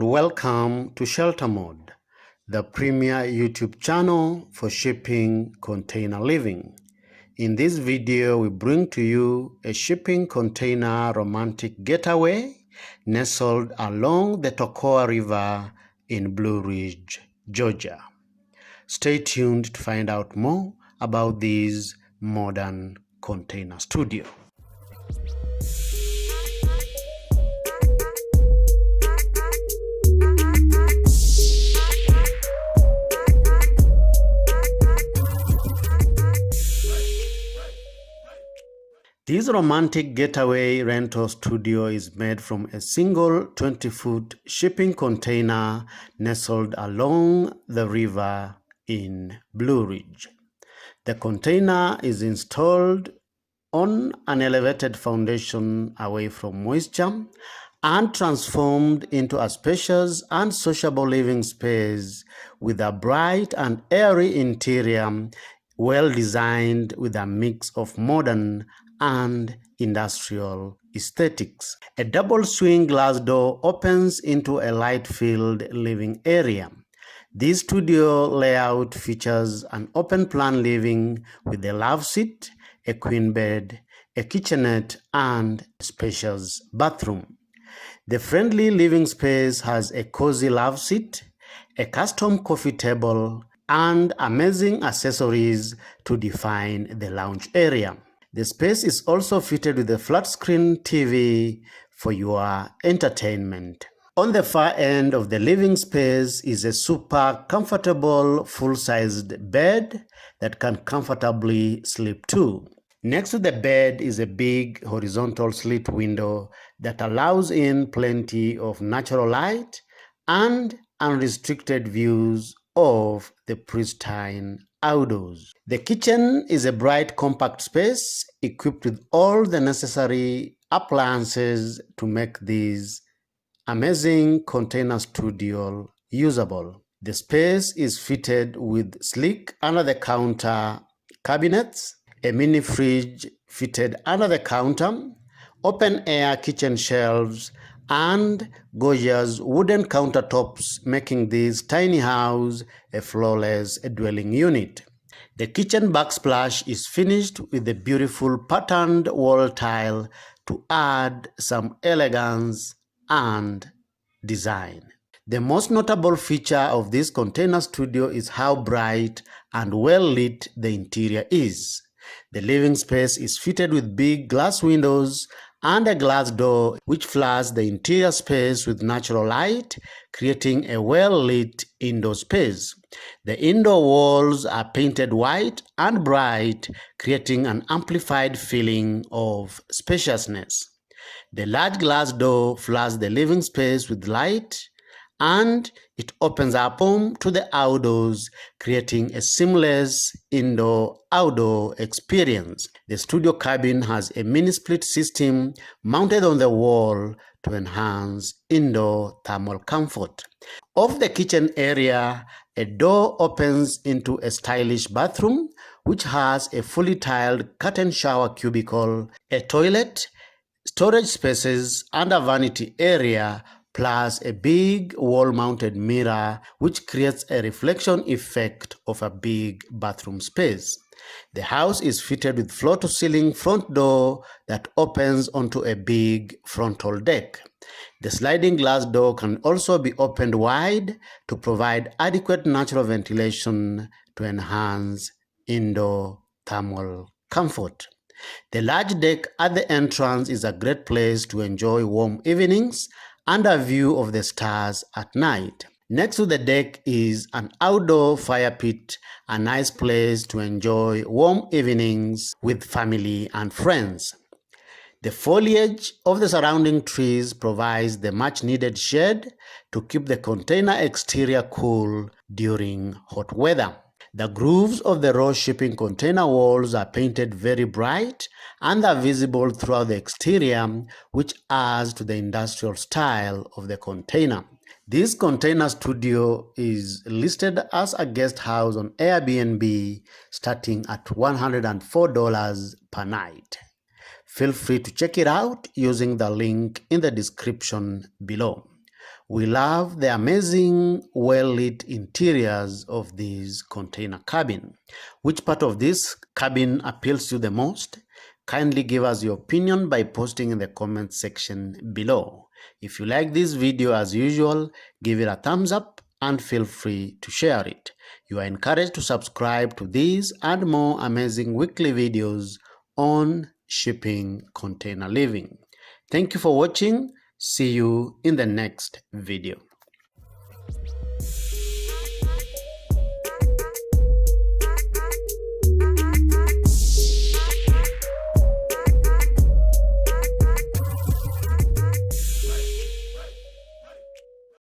Welcome to Shelter Mode, the premier YouTube channel for shipping container living. In this video, we bring to you a shipping container romantic getaway nestled along the Toccoa River in Blue Ridge, Georgia. Stay tuned to find out more about this modern container studio. This romantic getaway rental studio is made from a single 20-foot shipping container nestled along the river in Blue Ridge. The container is installed on an elevated foundation away from moisture and transformed into a spacious and sociable living space with a bright and airy interior, well designed with a mix of modern and industrial aesthetics. A double swing glass door opens into a light-filled living area. This studio layout features an open-plan living with a love seat, a queen bed, a kitchenette, and a spacious bathroom. The friendly living space has a cozy love seat, a custom coffee table, and amazing accessories to define the lounge area. The space is also fitted with a flat-screen TV for your entertainment. On the far end of the living space is a super comfortable full-sized bed that can comfortably sleep to. Next to the bed is a big horizontal slit window that allows in plenty of natural light and unrestricted views of the pristine outdoors. The kitchen is a bright, compact space equipped with all the necessary appliances to make this amazing container studio usable. The space is fitted with sleek under-the-counter cabinets, a mini fridge fitted under the counter, open-air kitchen shelves, and gorgeous wooden countertops, making this tiny house a flawless dwelling unit. The kitchen backsplash is finished with a beautiful patterned wall tile to add some elegance and design. The most notable feature of this container studio is how bright and well lit the interior is. The living space is fitted with big glass windows and a glass door which floods the interior space with natural light, creating a well-lit indoor space. The indoor walls are painted white and bright, creating an amplified feeling of spaciousness. The large glass door floods the living space with light, and it opens up home to the outdoors, creating a seamless indoor-outdoor experience. The studio cabin has a mini-split system mounted on the wall to enhance indoor thermal comfort. Off the kitchen area, a door opens into a stylish bathroom, which has a fully tiled curtain shower cubicle, a toilet, storage spaces, and a vanity area, plus a big wall-mounted mirror which creates a reflection effect of a big bathroom space. The house is fitted with floor-to-ceiling front door that opens onto a big frontal deck. The sliding glass door can also be opened wide to provide adequate natural ventilation to enhance indoor thermal comfort. The large deck at the entrance is a great place to enjoy warm evenings and a view of the stars at night. Next to the deck is an outdoor fire pit, a nice place to enjoy warm evenings with family and friends. The foliage of the surrounding trees provides the much-needed shade to keep the container exterior cool during hot weather. The grooves of the raw shipping container walls are painted very bright and are visible throughout the exterior, which adds to the industrial style of the container. This container studio is listed as a guest house on Airbnb starting at $104 per night. Feel free to check it out using the link in the description below. We love the amazing well-lit interiors of this container cabin. Which part of this cabin appeals to you the most? Kindly give us your opinion by posting in the comment section below. If you like this video as usual, give it a thumbs up and feel free to share it. You are encouraged to subscribe to these and more amazing weekly videos on shipping container living. Thank you for watching. See you in the next video.